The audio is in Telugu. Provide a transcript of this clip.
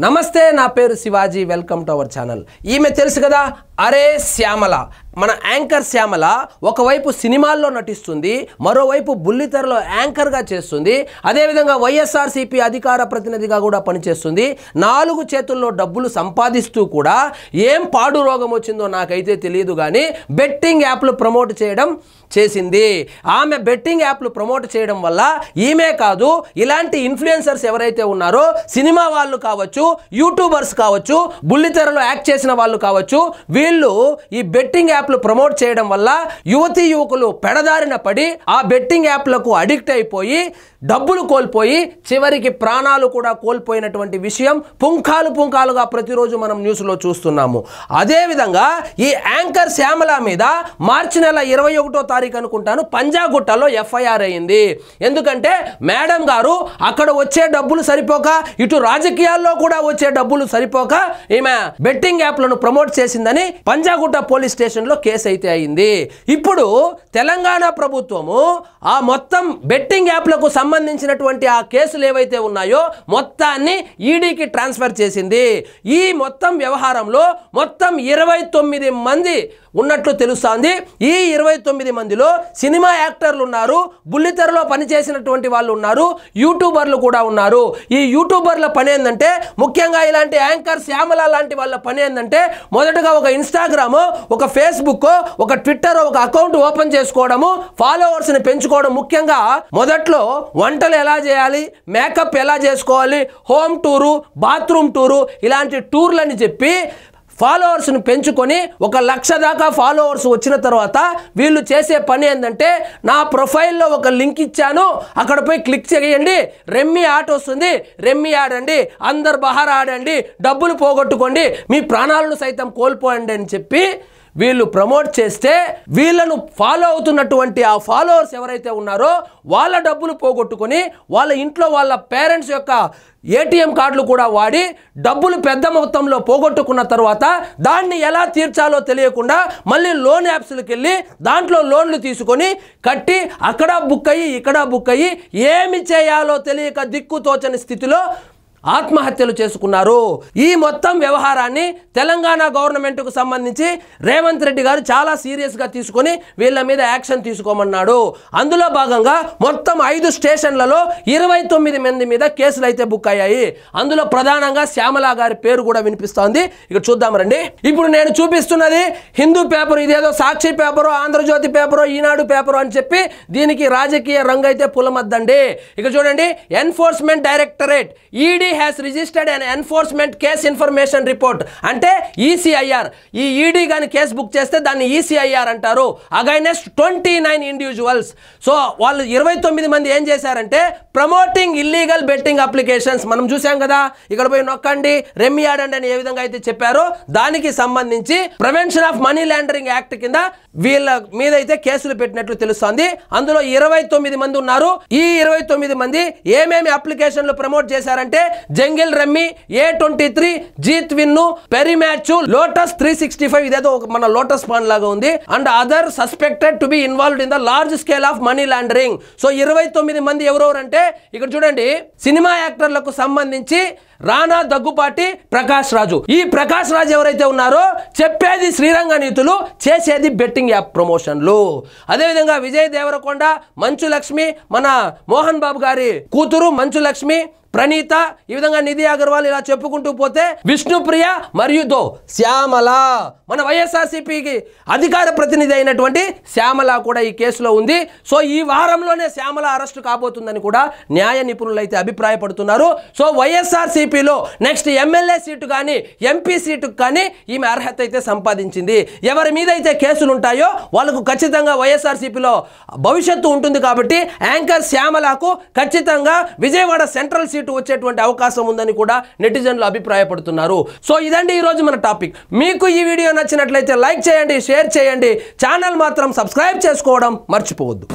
నమస్తే నా పేరు Shivaji welcome to our channel ఈమె తెలుసు కదా అరే శ్యామల మన యాంకర్ శ్యామల ఒకవైపు సినిమాల్లో నటిస్తుంది మరోవైపు బుల్లితెరలో యాంకర్గా చేస్తుంది అదేవిధంగా వైఎస్ఆర్సీపీ అధికార ప్రతినిధిగా కూడా పనిచేస్తుంది నాలుగు చేతుల్లో డబ్బులు సంపాదిస్తూ కూడా ఏం పాడు రోగం వచ్చిందో నాకైతే తెలియదు కానీ బెట్టింగ్ యాప్లు ప్రమోట్ చేయడం చేసింది ఆమె బెట్టింగ్ యాప్లు ప్రమోట్ చేయడం వల్ల ఈమె కాదు ఇలాంటి ఇన్ఫ్లుయెన్సర్స్ ఎవరైతే ఉన్నారో సినిమా వాళ్ళు కావచ్చు యూట్యూబర్స్ కావచ్చు బుల్లితెరలో యాక్ట్ చేసిన వాళ్ళు కావచ్చు వీళ్ళు ఈ బెట్టింగ్ యాప్లు ప్రమోట్ చేయడం వల్ల యువతీ యువకులు పెడదారిన పడి ఆ బెట్టింగ్ యాప్లకు అడిక్ట్ అయిపోయి డబ్బులు కోల్పోయి చివరికి ప్రాణాలు కూడా కోల్పోయినటువంటి విషయం పుంఖాలుగా ప్రతిరోజు మనం న్యూస్లో చూస్తున్నాము అదేవిధంగా ఈ యాంకర్ శ్యామల మీద మార్చి నెల 21వ తారీఖు అనుకుంటాను పంజాగుట్టలో ఎఫ్ఐఆర్ అయింది ఎందుకంటే మేడం గారు అక్కడ వచ్చే డబ్బులు సరిపోక ఇటు రాజకీయాల్లో కూడా వచ్చే డబ్బులు సరిపోక ఈమె బెట్టింగ్ యాప్లను ప్రమోట్ చేసిందని పంజాగుట్ట పోలీస్ స్టేషన్లో కేసు అయితే అయింది ఇప్పుడు తెలంగాణ ప్రభుత్వము ఆ మొత్తం బెట్టింగ్ యాప్లకు సంబంధించినటువంటి ఆ కేసులు ఏవైతే ఉన్నాయో మొత్తాన్ని ఈడీకి ట్రాన్స్ఫర్ చేసింది ఈ మొత్తం వ్యవహారంలో మొత్తం 29 మంది ఉన్నట్లు తెలుస్తోంది ఈ 29 మందిలో సినిమా యాక్టర్లు ఉన్నారు బుల్లితెరలో పనిచేసినటువంటి వాళ్ళు ఉన్నారు యూట్యూబర్లు కూడా ఉన్నారు ఈ యూట్యూబర్ల పని ఏంటంటే ముఖ్యంగా ఇలాంటి యాంకర్ శ్యామల లాంటి వాళ్ళ పని ఏంటంటే మొదటగా ఒక ఇన్స్టాగ్రామ్ ఒక ఫేస్బుక్ ఒక ట్విట్టర్ ఒక అకౌంట్ ఓపెన్ చేసుకోవడము ఫాలోవర్స్ని పెంచుకోవడం ముఖ్యంగా మొదట్లో వంటలు ఎలా చేయాలి మేకప్ ఎలా చేసుకోవాలి హోమ్ టూరు బాత్రూమ్ టూరు ఇలాంటి టూర్లని చెప్పి ఫాలోవర్స్ను పెంచుకొని 1 లక్ష దాకా ఫాలోవర్స్ వచ్చిన తర్వాత వీళ్ళు చేసే పని ఏంటంటే నా ప్రొఫైల్లో ఒక లింక్ ఇచ్చాను అక్కడ పోయి క్లిక్ చేయండి రెమ్మీ ఆట వస్తుంది రెమ్మీ ఆడండి అందరు బహార్ ఆడండి డబ్బులు పోగొట్టుకోండి మీ ప్రాణాలను సైతం కోల్పోండి అని చెప్పి వీళ్ళు ప్రమోట్ చేస్తే వీళ్ళను ఫాలో అవుతున్నటువంటి ఆ ఫాలోవర్స్ ఎవరైతే ఉన్నారో వాళ్ళ డబ్బులు పోగొట్టుకొని వాళ్ళ ఇంట్లో వాళ్ళ పేరెంట్స్ యొక్క ఏటీఎం కార్డులు కూడా వాడి డబ్బులు పెద్ద మొత్తంలో పోగొట్టుకున్న తర్వాత దాన్ని ఎలా తీర్చాలో తెలియకుండా మళ్ళీ లోన్ యాప్స్కి వెళ్ళి దాంట్లో లోన్లు తీసుకొని కట్టి అక్కడ బుక్ అయ్యి ఇక్కడ బుక్ అయ్యి ఏమి చేయాలో తెలియక దిక్కుతోచని స్థితిలో ఆత్మహత్యలు చేసుకున్నారు ఈ మొత్తం వ్యవహారాన్ని తెలంగాణ గవర్నమెంట్కు సంబంధించి రేవంత్ రెడ్డి గారు చాలా సీరియస్గా తీసుకొని వీళ్ళ మీద యాక్షన్ తీసుకోమన్నాడు అందులో భాగంగా మొత్తం 5 స్టేషన్లలో 29 మంది మీద కేసులు అయితే బుక్ అయ్యాయి అందులో ప్రధానంగా శ్యామల గారి పేరు కూడా వినిపిస్తోంది ఇక చూద్దాం రండి ఇప్పుడు నేను చూపిస్తున్నది హిందూ పేపర్ ఇదేదో సాక్షి పేపరు ఆంధ్రజ్యోతి పేపరు ఈనాడు పేపరు అని చెప్పి దీనికి రాజకీయ రంగు అయితే పులమద్దండి ఇక చూడండి enforcement directorate ED has registered an enforcement case information report అంటే ఈసీఐఆర్ ఈ ఈడీ గాని కేసు బుక్ చేస్తే దాన్ని ఈసీఐఆర్ అంటారు అగైనెస్ట్ 29 ఇండివిజువల్స్ సో వాళ్ళు 29 మంది ఏం చేశారంటే ప్రమోటింగ్ ఇల్లీగల్ బెట్టింగ్ అప్లికేషన్స్ మనం చూసాం కదా ఇక్కడ పోయి నొక్కండి రెమ్మీ ఆడండి అని ఏ విధంగా అయితే చెప్పారో దానికి సంబంధించి prevention of money laundering act కింద వీళ్ళ మీద అయితే కేసులు పెట్టినట్లు తెలుస్తోంది అందులో 29 మంది ఉన్నారు ఈ 29 మంది ఏమేమి అప్లికేషన్లు ప్రమోట్ చేశారంటే జంగిల్ రమ్మీ A23 జీత్ విన్ను పెరిమ్యాచ్ లోటస్ 365 ఇదేదో మన లోటస్ పాన్ లాగా ఉంది and other suspected to be involved in the large scale of money laundering so 29 మంది ఎవరెవరంటే ఇక్కడ చూడండి సినిమా యాక్టర్లకు సంబంధించి రానా దగ్గుపాటి ప్రకాష్ రాజు ఈ ప్రకాష్ రాజు ఎవరైతే ఉన్నారో చెప్పేది శ్రీరంగ నీతులు చేసేది బెట్టింగ్ యాప్ ప్రమోషన్లు అదేవిధంగా విజయ్ దేవరకొండ మంచు లక్ష్మి మన మోహన్ బాబు గారి కూతురు మంచు లక్ష్మి ప్రణీత ఈ విధంగా నిధి అగర్వాల్ ఇలా చెప్పుకుంటూ పోతే విష్ణుప్రియ మరియు శ్యామల మన వైఎస్ఆర్సీపీకి అధికార ప్రతినిధి అయినటువంటి శ్యామల కూడా ఈ కేసులో ఉంది సో ఈ వారంలోనే శ్యామల అరెస్టు కాబోతుందని కూడా న్యాయ నిపుణులు అయితే అభిప్రాయపడుతున్నారు సో వైఎస్ఆర్సీపీలో నెక్స్ట్ ఎమ్మెల్యే సీటు కానీ ఎంపీ సీటుకు కానీ ఈమె అర్హత అయితే సంపాదించింది ఎవరి మీద అయితే కేసులు ఉంటాయో వాళ్ళకు ఖచ్చితంగా వైఎస్ఆర్సీపీలో భవిష్యత్తు ఉంటుంది కాబట్టి యాంకర్ శ్యామలకు ఖచ్చితంగా విజయవాడ సెంట్రల్ సీటు వచ్చేటువంటి అవకాశం ఉందని కూడా నెటిజన్లు అభిప్రాయపడుతున్నారు సో ఇదండి ఈ రోజు మన టాపిక్ మీకు ఈ వీడియో నచ్చినట్లయితే లైక్ చేయండి షేర్ చేయండి ఛానల్ మాత్రం సబ్స్క్రైబ్ చేసుకోవడం మర్చిపోవద్దు